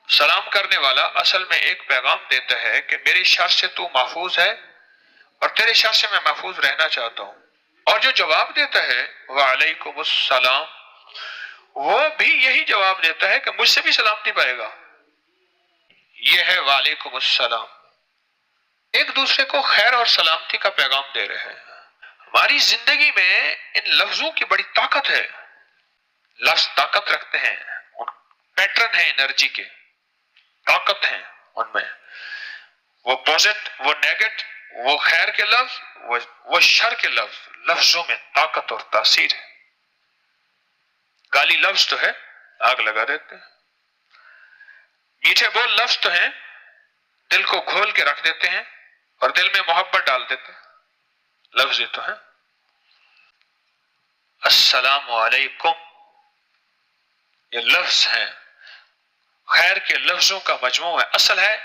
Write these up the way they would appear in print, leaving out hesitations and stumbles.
سلام کرنے والا اصل میں ایک پیغام دیتا ہے کہ میری شر سے تو محفوظ ہے اور تیرے شر سے میں محفوظ رہنا چاہتا ہوں. اور جو جواب دیتا ہے وعلیکم السلام، وہ بھی یہی جواب دیتا ہے کہ مجھ سے بھی سلامتی پائے گا. یہ ہے وعلیکم السلام. ایک دوسرے کو خیر اور سلامتی کا پیغام دے رہے ہیں. ہماری زندگی میں ان لفظوں کی بڑی طاقت ہے. لفظ طاقت رکھتے ہیں، پیٹرن ہیں انرجی کے، طاقت ہیں ان میں. وہ پوزٹ، وہ نیگیٹ، وہ خیر کے لفظ، وہ شر کے لفظ، لفظوں میں طاقت اور تاثیر ہے. گالی لفظ تو ہے، آگ لگا دیتے ہیں. میٹھے بول لفظ تو ہیں، دل کو گھول کے رکھ دیتے ہیں اور دل میں محبت ڈال دیتے ہیں. لفظ یہ تو ہیں. السلام علیکم، یہ لفظ ہیں، خیر کے لفظوں کا مجموعہ ہے. اصل ہے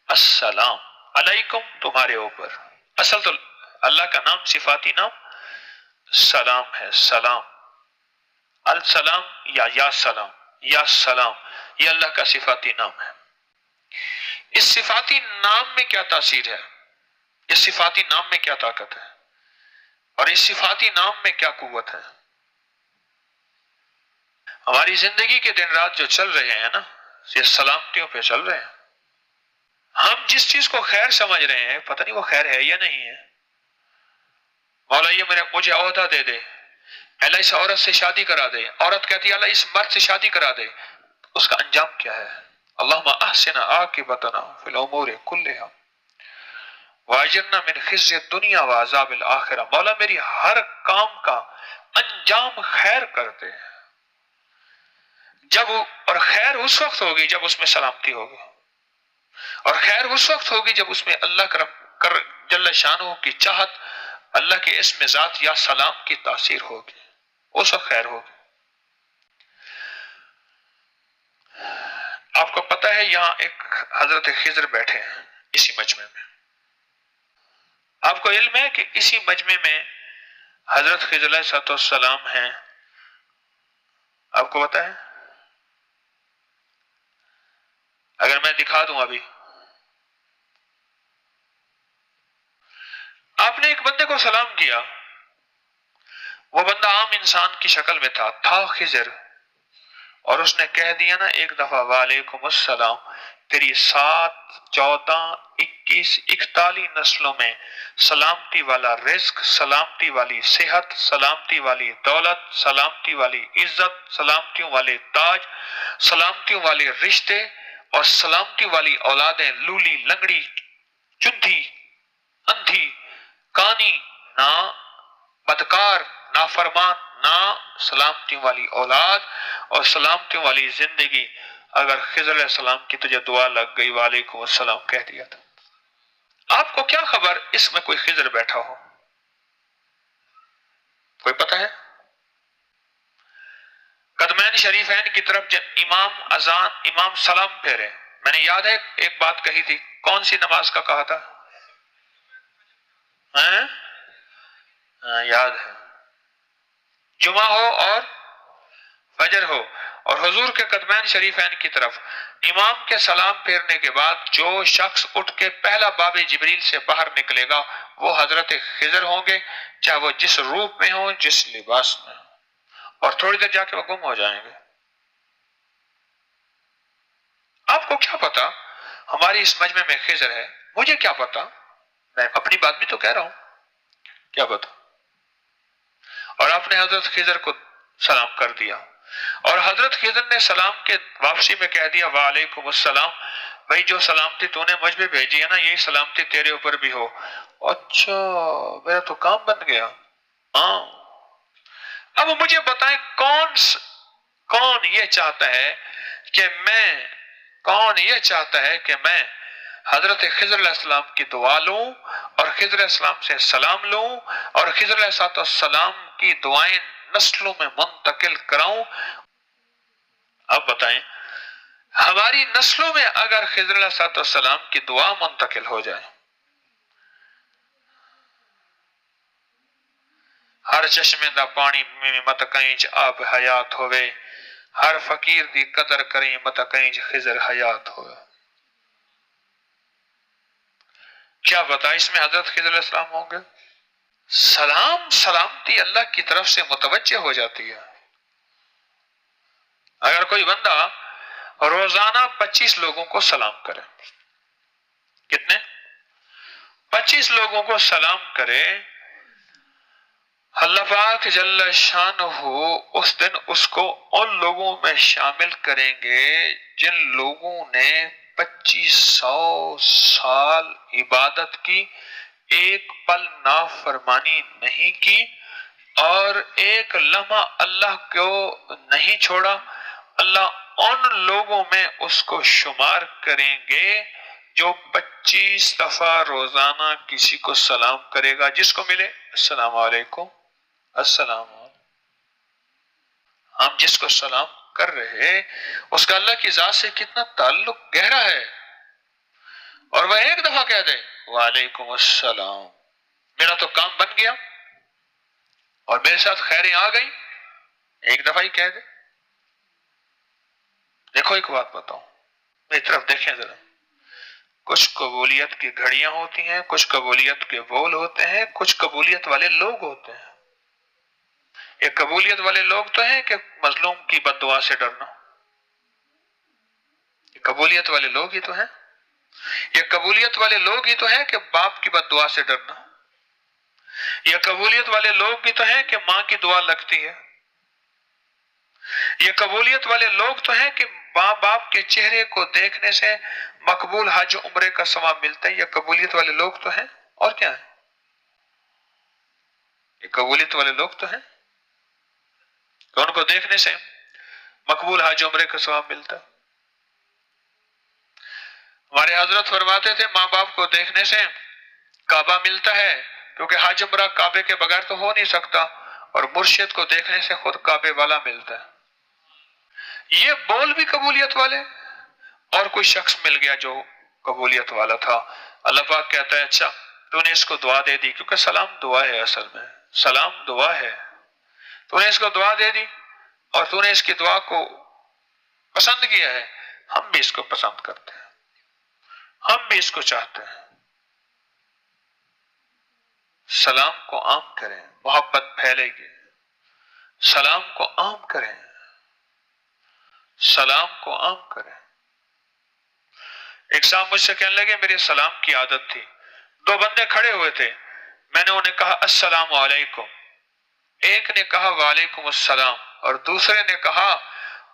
السلام علیکم، تمہارے اوپر. اصل تو اللہ کا نام، صفاتی نام سلام ہے. سلام، السلام یا سلام، یا سلام، یہ اللہ کا صفاتی نام ہے. اس صفاتی نام میں کیا تاثیر ہے، اس صفاتی نام میں کیا طاقت ہے، اور اس صفاتی نام میں کیا قوت ہے. ہماری زندگی کے دن رات جو چل رہے ہیں نا، یہ سلامتیوں پہ چل رہے ہیں. ہم جس چیز کو خیر سمجھ رہے ہیں، پتہ نہیں وہ خیر ہے یا نہیں ہے. مولا یہ مجھے عہدہ دے دے، اللہ اس عورت سے شادی کرا دے. عورت کہتی ہے اللہ اس مرد سے شادی کرا دے. اس کا انجام کیا ہے؟ اللہم احسن عاقبتنا فی الامور کلہا واجرنا من خزی الدنیا وعذاب الاخرہ. مولا میری ہر کام کا انجام خیر کر دے. اور خیر اس وقت ہوگی جب اس میں سلامتی ہوگی، اور خیر اس وقت ہوگی جب اس میں اللہ جل شانہ کی چاہت، اللہ کے اسم ذات یا سلام کی تاثیر ہوگی. اس وقت خیر ہوگی. آپ کو پتہ ہے یہاں ایک حضرت خضر بیٹھے ہیں اسی مجمع میں. آپ کو علم ہے کہ اسی مجمع میں حضرت خضر علیہ السلام ہیں. آپ کو پتہ ہے؟ اگر میں دکھا دوں ابھی. آپ نے ایک بندے کو سلام کیا، وہ بندہ عام انسان کی شکل میں تھا خضر، اور اس نے کہہ دیا نا ایک دفعہ وعلیکم السلام. تیری 7، 14، 21، 41 نسلوں میں سلامتی والا رزق، سلامتی والی صحت، سلامتی والی دولت، سلامتی والی عزت، سلامتیوں والے تاج، سلامتیوں والے رشتے اور سلامتی والی اولادیں، لولی، لنگڑی، چندھی، اندھی، کانی، نہ بدکار، نافرمان، نہ سلامتیوں والی اولاد اور سلامتیوں والی زندگی. اگر خضر علیہ السلام کی تجھے دعا لگ گئی وعلیکم السلام کہہ دیا تھا. آپ کو کیا خبر اس میں کوئی خضر بیٹھا ہو؟ کوئی پتہ ہے؟ قدمین شریفین کی طرف جب امام سلام پھیرے، میں نے یاد ہے ایک بات کہی تھی، کون سی نماز کا کہا تھا؟ یاد ہے. جمعہ ہو اور فجر ہو، اور حضور کے قدمین شریفین کی طرف امام کے سلام پھیرنے کے بعد جو شخص اٹھ کے پہلا باب جبریل سے باہر نکلے گا وہ حضرت خضر ہوں گے، چاہے وہ جس روپ میں ہوں، جس لباس میں ہوں، اور تھوڑی دیر جا کے وہ گم ہو جائیں گے. آپ کو کیا پتا ہماری اس مجمع میں خضر ہے؟ مجھے کیا پتا؟ میں اپنی بات بھی تو کہہ رہا ہوں. کیا پتا؟ اور آپ نے حضرت خضر کو سلام کر دیا، اور حضرت خضر نے سلام کے واپسی میں کہہ دیا وعلیکم السلام. بھائی جو سلامتی تو نے مجھ پہ بھیجی ہے نا، یہی سلامتی تیرے اوپر بھی ہو. اچھا، میرا تو کام بن گیا. ہاں. اب مجھے بتائیں کون یہ چاہتا ہے کہ میں حضرت خضر علیہ السلام کی دعا لوں اور خضر علیہ السلام سے سلام لوں اور خضر علیہ السلام کی دعائیں نسلوں میں منتقل کراؤں؟ اب بتائیں ہماری نسلوں میں اگر خضر علیہ السلام کی دعا منتقل ہو جائے، ہر چشمے دا پانی میں مت کہیں آب حیات ہوئے، ہر فقیر دی قدر کریں متا کہیں خضر حیات ہوئے. کیا پتا اس میں حضرت خضر علیہ السلام ہوں گے؟ سلامتی اللہ کی طرف سے متوجہ ہو جاتی ہے. اگر کوئی بندہ روزانہ 25 لوگوں کو سلام کرے، کتنے؟ 25 لوگوں کو سلام کرے، اللہ پاک جل شانہ اس دن اس کو ان لوگوں میں شامل کریں گے جن لوگوں نے 2500 سال عبادت کی، ایک پل نافرمانی نہیں کی اور ایک لمحہ اللہ کو نہیں چھوڑا. اللہ ان لوگوں میں اس کو شمار کریں گے جو 25 دفعہ روزانہ کسی کو سلام کرے گا، جس کو ملے السلام علیکم السلام علیکم. ہم جس کو سلام کر رہے اس کا اللہ کی ذات سے کتنا تعلق گہرا ہے، اور وہ ایک دفعہ کہہ دے وعلیکم السلام، میرا تو کام بن گیا اور میرے ساتھ خیریں آ گئی، ایک دفعہ ہی کہہ دے. دیکھو ایک بات بتاؤں، میری طرف دیکھیں ذرا. کچھ قبولیت کی گھڑیاں ہوتی ہیں، کچھ قبولیت کے بول ہوتے ہیں، کچھ قبولیت والے لوگ ہوتے ہیں. یہ قبولیت والے لوگ تو ہیں کہ مظلوم کی بد دعا سے ڈرنا، یہ قبولیت والے لوگ ہی تو ہیں. یہ قبولیت والے لوگ ہی تو ہیں کہ باپ کی بد دعا سے ڈرنا. یہ قبولیت والے لوگ بھی تو ہیں کہ ماں کی دعا لگتی ہے. یہ قبولیت والے لوگ تو ہیں کہ ماں باپ کے چہرے کو دیکھنے سے مقبول حج عمرے کا ثواب ملتا ہے. یہ قبولیت والے لوگ تو ہیں، اور کیا ہیں؟ یہ قبولیت والے لوگ تو ہیں کہ ان کو دیکھنے سے مقبول حج عمرے کا ثواب ملتا. ہمارے حضرت فرماتے تھے ماں باپ کو دیکھنے سے کعبہ ملتا ہے، کیونکہ حج عمرہ کعبے کے بغیر تو ہو نہیں سکتا، اور مرشد کو دیکھنے سے خود کعبے والا ملتا ہے. یہ بول بھی قبولیت والے، اور کوئی شخص مل گیا جو قبولیت والا تھا. اللہ پاک کہتا ہے اچھا تو نے اس کو دعا دے دی، کیونکہ سلام دعا ہے، اصل میں سلام دعا ہے. تو نے اس کو دعا دے دی اور تو نے اس کی دعا کو پسند کیا ہے. ہم بھی اس کو پسند کرتے ہیں، ہم بھی اس کو چاہتے ہیں. سلام کو عام کریں، محبت پھیلے گی. سلام کو عام کریں، سلام کو عام کریں. ایک صاحب مجھ سے کہنے لگے میری سلام کی عادت تھی، 2 بندے کھڑے ہوئے تھے، میں نے انہیں کہا السلام علیکم، ایک نے کہا وعلیکم السلام، اور دوسرے نے کہا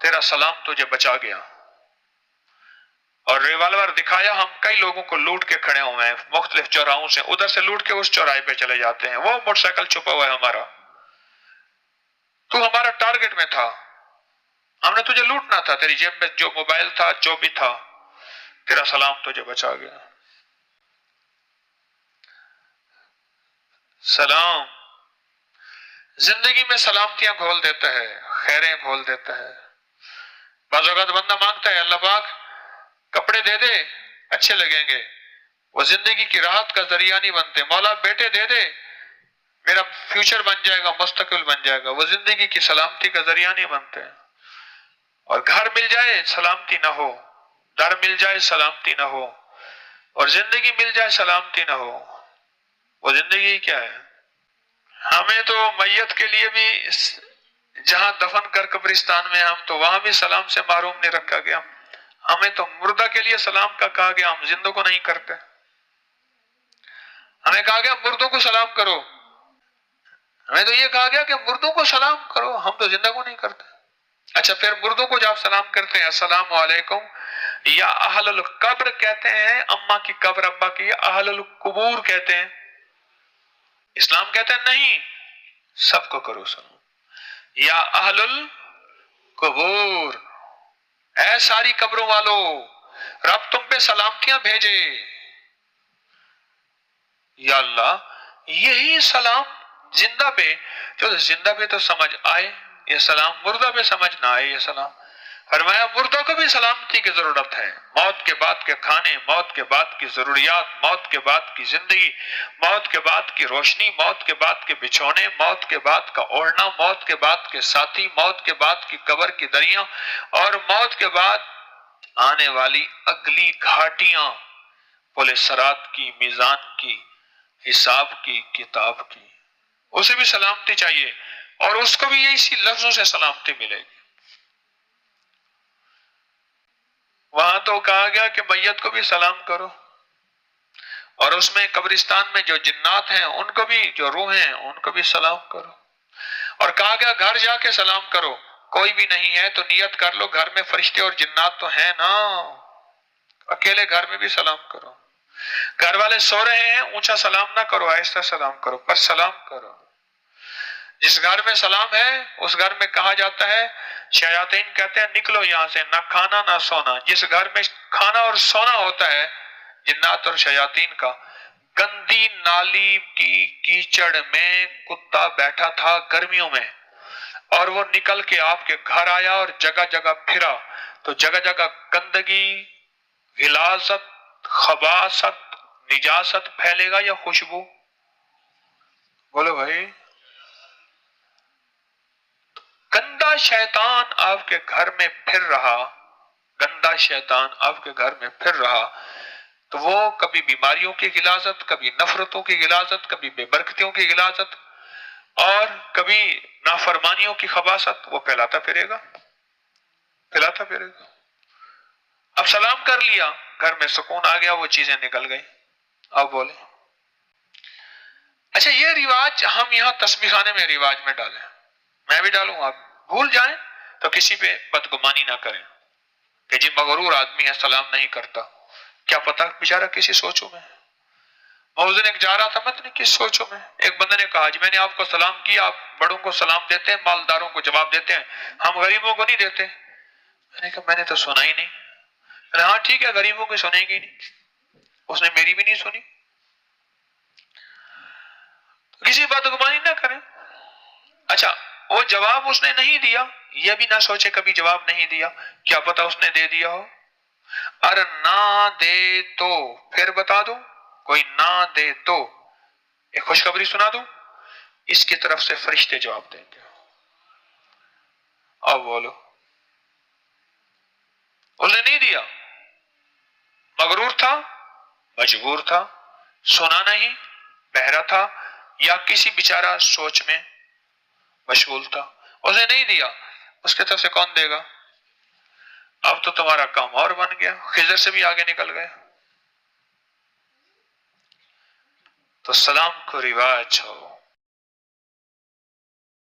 تیرا سلام تجھے بچا گیا. اور ریوالور دکھایا. ہم کئی لوگوں کو لوٹ کے کھڑے ہوئے ہیں مختلف چوراہوں سے، ادھر سے لوٹ کے اس چوراہے پہ چلے جاتے ہیں. وہ موٹر سائیکل چھپا ہوا ہے ہمارا، تو ہمارا ٹارگٹ میں تھا، ہم نے تجھے لوٹنا تھا، تیری جیب میں جو موبائل تھا جو بھی تھا، تیرا سلام تجھے بچا گیا. سلام زندگی میں سلامتیاں گھول دیتا ہے، خیریں گھول دیتا ہے. بعض اوقات بندہ مانگتا ہے اللہ پاک کپڑے دے دے اچھے لگیں گے، وہ زندگی کی راحت کا ذریعہ نہیں بنتے. مولا بیٹے دے دے میرا فیوچر بن جائے گا، مستقبل بن جائے گا، وہ زندگی کی سلامتی کا ذریعہ نہیں بنتے. اور گھر مل جائے سلامتی نہ ہو، در مل جائے سلامتی نہ ہو، اور زندگی مل جائے سلامتی نہ ہو، وہ زندگی کیا ہے؟ ہمیں تو میت کے لیے بھی جہاں دفن کر قبرستان میں ہم تو وہاں بھی سلام سے محروم نہیں رکھا گیا. ہمیں تو مردہ کے لیے سلام کا کہا گیا، ہم زندوں کو نہیں کرتے. ہمیں کہا گیا مردوں کو سلام کرو، ہمیں تو یہ کہا گیا کہ مردوں کو سلام کرو، ہم تو زندہ کو نہیں کرتے. اچھا پھر مردوں کو جب سلام کرتے ہیں السلام علیکم، یا اہل القبر کہتے ہیں، اماں کی قبر ابا کی، اہل القبور کہتے ہیں. اسلام کہتے ہیں نہیں، سب کو کرو سلام. یا اہل القبور، اے ساری قبروں والو، رب تم پہ سلامتیاں بھیجے. یا اللہ یہی سلام زندہ پہ، جو زندہ پہ تو سمجھ آئے یہ سلام، مردہ پہ سمجھ نہ آئے یہ سلام. فرمایا مردوں کو بھی سلامتی کی ضرورت ہے، موت کے بعد کے کھانے، موت کے بعد کی ضروریات، موت کے بعد کی زندگی، موت کے بعد کی روشنی، موت کے بعد کے بچھونے، موت کے بعد کا اوڑھنا، موت کے بعد کے ساتھی، موت کے بعد کی قبر کی دریاں، اور موت کے بعد آنے والی اگلی گھاٹیاں، پل صراط کی، میزان کی، حساب کی، کتاب کی، اسے بھی سلامتی چاہیے، اور اس کو بھی اسی لفظوں سے سلامتی ملے گی۔ وہاں تو کہا گیا کہ میت کو بھی سلام کرو، اور اس میں قبرستان میں جو جنات ہیں ان کو بھی، جو روح ہیں ان کو بھی سلام کرو، اور کہا گیا گھر جا کے سلام کرو، کوئی بھی نہیں ہے تو نیت کر لو گھر میں فرشتے اور جنات تو ہیں نا، اکیلے گھر میں بھی سلام کرو، گھر والے سو رہے ہیں اونچا سلام نہ کرو، آہستہ سلام کرو، پر سلام کرو۔ جس گھر میں سلام ہے اس گھر میں کہا جاتا ہے، شیاطین کہتے ہیں نکلو یہاں سے، نہ کھانا نہ سونا۔ جس گھر میں کھانا اور سونا ہوتا ہے جنات اور شیاطین کا، گندی نالی کی کیچڑ میں کتا بیٹھا تھا گرمیوں میں، اور وہ نکل کے آپ کے گھر آیا اور جگہ جگہ پھرا، تو جگہ جگہ گندگی، غلاظت، خباثت، نجاست پھیلے گا یا خوشبو؟ بولو بھائی۔ گندا شیطان آپ کے گھر میں پھر رہا، گندا شیطان آپ کے گھر میں پھر رہا، تو وہ کبھی بیماریوں کی غلاظت، کبھی نفرتوں کی غلاظت، کبھی بے برکتیوں کی غلاظت، اور کبھی نافرمانیوں کی خباثت وہ پھیلاتا پھرے گا، پھیلاتا پھرے گا۔ اب سلام کر لیا، گھر میں سکون آ گیا، وہ چیزیں نکل گئی۔ اب بولے اچھا یہ رواج ہم یہاں تسبیح خانے میں رواج میں ڈالیں، میں بھی ڈالوں، آپ بھول جائیں تو کسی پہ بدگمانی نہ کریں کہ جی مغرور آدمی ہے سلام نہیں کرتا، کیا پتا بیچارہ کسی سوچوں میں۔ میں اس دن ایک جا رہا تھا، میں نے کس سوچوں میں، ایک بندے نے کہا جی میں نے آپ کو سلام کیا، آپ بڑوں کو سلام دیتے ہیں، مالداروں کو جواب دیتے ہیں، ہم غریبوں کو نہیں دیتے۔ میں نے کہا میں نے تو سنا ہی نہیں۔ میں نے ہاں ٹھیک ہے، غریبوں کی سنیں گی نہیں، اس نے میری بھی نہیں سنی۔ کسی بدگمانی نہ کریں۔ اچھا وہ جواب اس نے نہیں دیا، یہ بھی نہ سوچے کبھی جواب نہیں دیا، کیا پتا اس نے دے دیا ہو، اور نہ دے تو پھر بتا دو، کوئی نہ دے تو ایک خوشخبری سنا دوں، اس کی طرف سے فرشتے جواب دیں گے۔ اب بولو، اس نے نہیں دیا، مغرور تھا، مجبور تھا، سنا نہیں، بہرا تھا، یا کسی بیچارہ سوچ میں مشغول تھا، اس نے نہیں دیا، اس کی طرف سے کون دے گا؟ اب تو تمہارا کام اور بن گیا، خضر سے بھی آگے نکل گئے۔ تو سلام کو رواج ہو،